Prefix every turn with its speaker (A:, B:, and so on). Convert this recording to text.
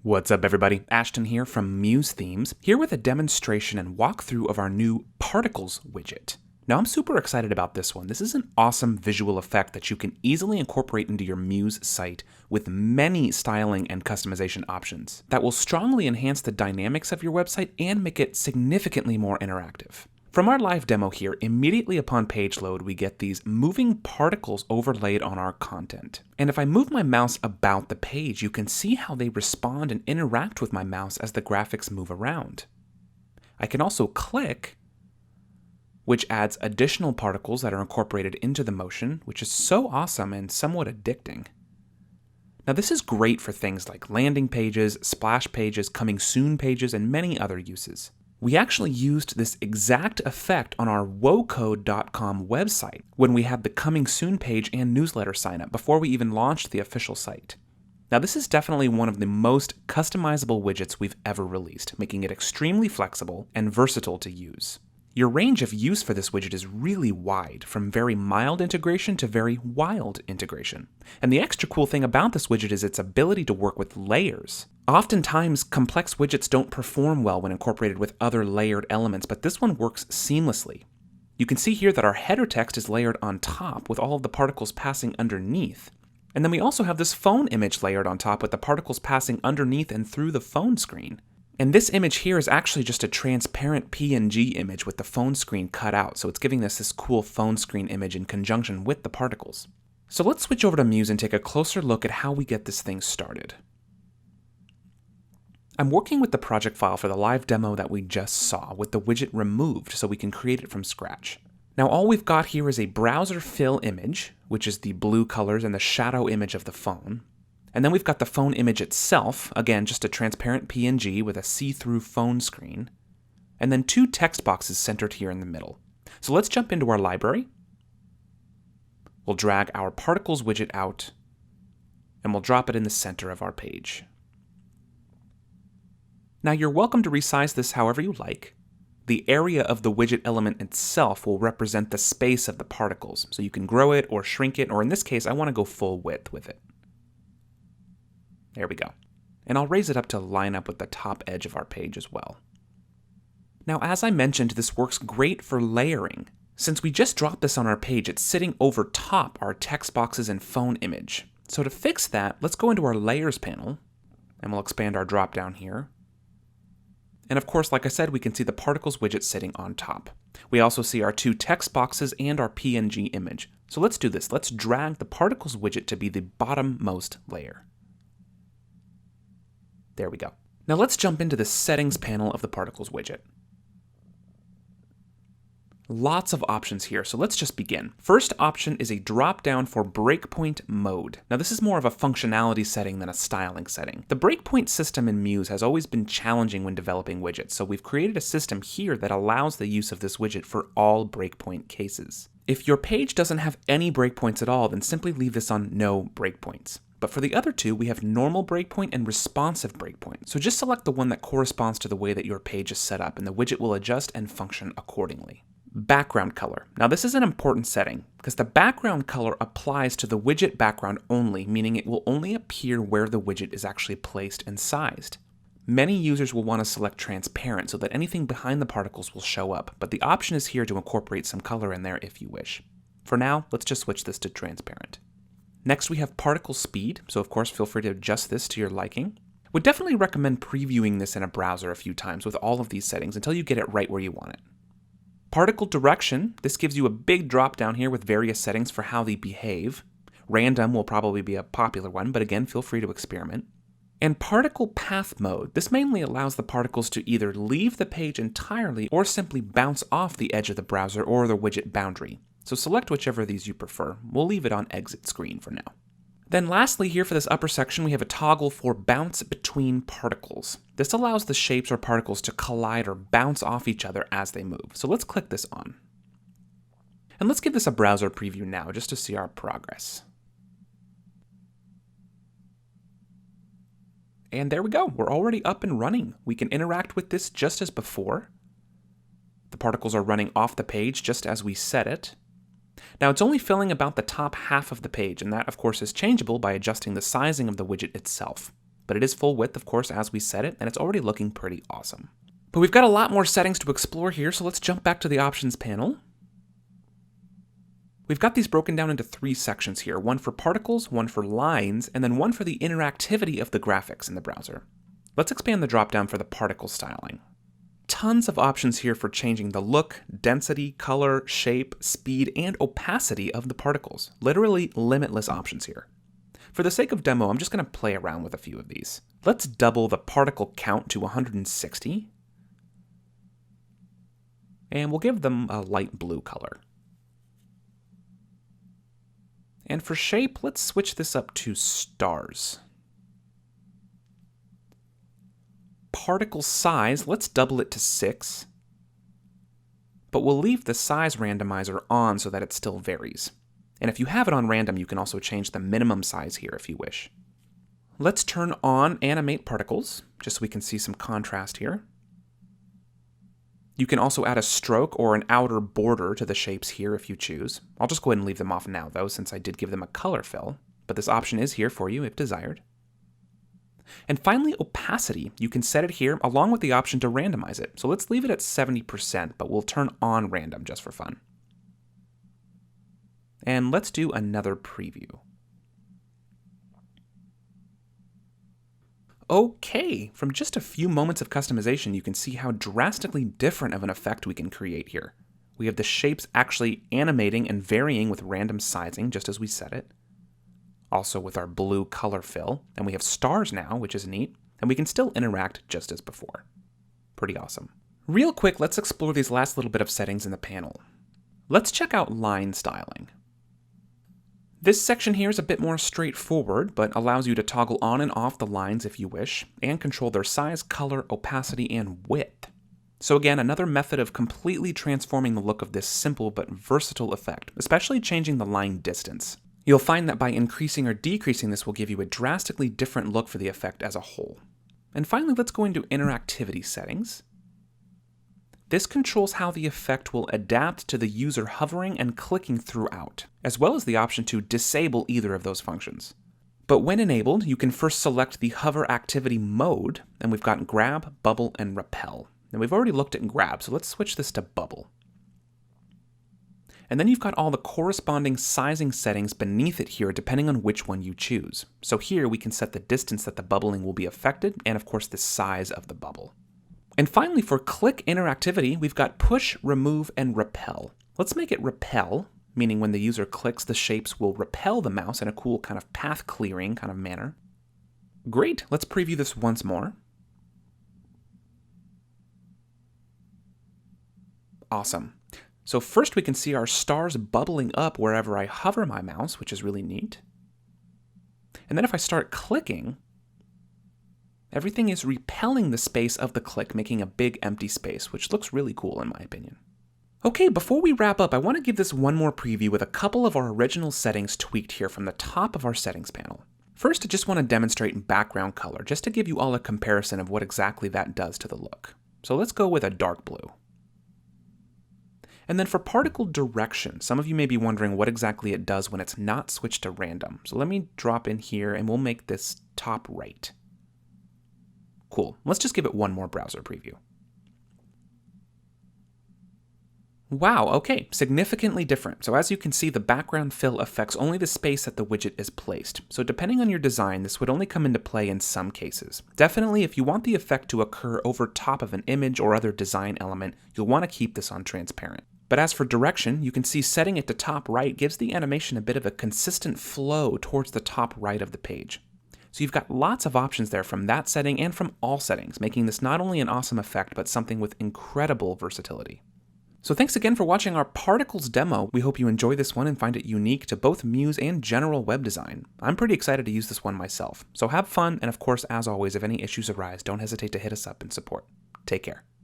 A: What's up everybody, Ashton here from Muse Themes, here with a demonstration and walkthrough of our new Particles widget. Now I'm super excited about this one. This is an awesome visual effect that you can easily incorporate into your Muse site with many styling and customization options that will strongly enhance the dynamics of your website and make it significantly more interactive. From our live demo here, immediately upon page load, we get these moving particles overlaid on our content. And if I move my mouse about the page, you can see how they respond and interact with my mouse as the graphics move around. I can also click, which adds additional particles that are incorporated into the motion, which is so awesome and somewhat addicting. Now this is great for things like landing pages, splash pages, coming soon pages, and many other uses. We actually used this exact effect on our wocode.com website when we had the coming soon page and newsletter sign up before we even launched the official site. Now this is definitely one of the most customizable widgets we've ever released, making it extremely flexible and versatile to use. Your range of use for this widget is really wide, from very mild integration to very wild integration. And the extra cool thing about this widget is its ability to work with layers. Oftentimes, complex widgets don't perform well when incorporated with other layered elements, but this one works seamlessly. You can see here that our header text is layered on top with all of the particles passing underneath. And then we also have this phone image layered on top with the particles passing underneath and through the phone screen. And this image here is actually just a transparent PNG image with the phone screen cut out, so it's giving us this cool phone screen image in conjunction with the particles. So let's switch over to Muse and take a closer look at how we get this thing started. I'm working with the project file for the live demo that we just saw with the widget removed so we can create it from scratch. Now all we've got here is a browser fill image, which is the blue colors and the shadow image of the phone. And then we've got the phone image itself, again just a transparent PNG with a see-through phone screen, and then two text boxes centered here in the middle. So let's jump into our library. We'll drag our Particles widget out, and we'll drop it in the center of our page. Now you're welcome to resize this however you like. The area of the widget element itself will represent the space of the particles, so you can grow it or shrink it, or in this case I want to go full width with it. There we go. And I'll raise it up to line up with the top edge of our page as well. Now, as I mentioned, this works great for layering. Since we just dropped this on our page, it's sitting over top our text boxes and phone image. So to fix that, let's go into our Layers panel, and we'll expand our drop down here. And of course, like I said, we can see the Particles widget sitting on top. We also see our two text boxes and our PNG image. So let's do this. Let's drag the Particles widget to be the bottommost layer. There we go. Now let's jump into the Settings panel of the Particles widget. Lots of options here, so let's just begin. First option is a drop-down for breakpoint mode. Now this is more of a functionality setting than a styling setting. The breakpoint system in Muse has always been challenging when developing widgets, so we've created a system here that allows the use of this widget for all breakpoint cases. If your page doesn't have any breakpoints at all, then simply leave this on no breakpoints. But for the other two, we have normal breakpoint and responsive breakpoint. So just select the one that corresponds to the way that your page is set up, and the widget will adjust and function accordingly. Background color. Now this is an important setting, because the background color applies to the widget background only, meaning it will only appear where the widget is actually placed and sized. Many users will want to select transparent so that anything behind the particles will show up, but the option is here to incorporate some color in there if you wish. For now, let's just switch this to transparent. Next, we have particle speed, so of course feel free to adjust this to your liking. Would definitely recommend previewing this in a browser a few times with all of these settings until you get it right where you want it. Particle direction, this gives you a big drop down here with various settings for how they behave. Random will probably be a popular one, but again, feel free to experiment. And particle path mode, this mainly allows the particles to either leave the page entirely or simply bounce off the edge of the browser or the widget boundary. So select whichever of these you prefer. We'll leave it on exit screen for now. Then lastly here for this upper section, we have a toggle for bounce between particles. This allows the shapes or particles to collide or bounce off each other as they move. So let's click this on. And let's give this a browser preview now just to see our progress. And there we go, we're already up and running. We can interact with this just as before. The particles are running off the page just as we set it. Now it's only filling about the top half of the page, and that of course is changeable by adjusting the sizing of the widget itself. but it is full width, of course, as we set it, and it's already looking pretty awesome. But we've got a lot more settings to explore here, so let's jump back to the options panel. We've got these broken down into 3 sections here, one for particles, one for lines, and then one for the interactivity of the graphics in the browser. Let's expand the dropdown for the particle styling. Tons of options here for changing the look, density, color, shape, speed, and opacity of the particles. Literally limitless options here. For the sake of demo, I'm just going to play around with a few of these. Let's double the particle count to 160. And we'll give them a light blue color. And for shape, let's switch this up to stars. Particle size, let's double it to 6. But we'll leave the size randomizer on so that it still varies. And if you have it on random, you can also change the minimum size here if you wish. Let's turn on animate particles, just so we can see some contrast here. You can also add a stroke or an outer border to the shapes here if you choose. I'll just go ahead and leave them off now though, since I did give them a color fill, but this option is here for you if desired. And finally, opacity. You can set it here along with the option to randomize it. So let's leave it at 70%, but we'll turn on random just for fun. And let's do another preview. Okay, from just a few moments of customization, you can see how drastically different of an effect we can create here. We have the shapes actually animating and varying with random sizing, just as we set it. Also with our blue color fill, and we have stars now, which is neat, and we can still interact just as before. Pretty awesome. Real quick, let's explore these last little bit of settings in the panel. Let's check out line styling. This section here is a bit more straightforward, but allows you to toggle on and off the lines if you wish, and control their size, color, opacity, and width. So again, another method of completely transforming the look of this simple but versatile effect, especially changing the line distance. You'll find that by increasing or decreasing this will give you a drastically different look for the effect as a whole. And finally, let's go into interactivity settings. This controls how the effect will adapt to the user hovering and clicking throughout, as well as the option to disable either of those functions. But when enabled, you can first select the hover activity mode, and we've got grab, bubble, and repel. And we've already looked at grab, so let's switch this to bubble. And then you've got all the corresponding sizing settings beneath it here, depending on which one you choose. So here we can set the distance that the bubbling will be affected, and of course the size of the bubble. And finally, for click interactivity, we've got push, remove, and repel. Let's make it repel, meaning when the user clicks, the shapes will repel the mouse in a cool kind of path clearing kind of manner. Great, let's preview this once more. Awesome. So first we can see our stars bubbling up wherever I hover my mouse, which is really neat. And then if I start clicking, everything is repelling the space of the click, making a big empty space, which looks really cool in my opinion. Okay, before we wrap up, I want to give this one more preview with a couple of our original settings tweaked here from the top of our settings panel. First, I just want to demonstrate background color, just to give you all a comparison of what exactly that does to the look. So let's go with a dark blue. And then for particle direction, some of you may be wondering what exactly it does when it's not switched to random. So let me drop in here and we'll make this top right. Cool. Let's just give it one more browser preview. Wow, okay, significantly different. So as you can see, the background fill affects only the space that the widget is placed. So depending on your design, this would only come into play in some cases. Definitely, if you want the effect to occur over top of an image or other design element, you'll want to keep this on transparent. But as for direction, you can see setting it to top right gives the animation a bit of a consistent flow towards the top right of the page. So you've got lots of options there from that setting and from all settings, making this not only an awesome effect, but something with incredible versatility. So thanks again for watching our Particles demo. We hope you enjoy this one and find it unique to both Muse and general web design. I'm pretty excited to use this one myself. So have fun, and of course, as always, if any issues arise, don't hesitate to hit us up in support. Take care.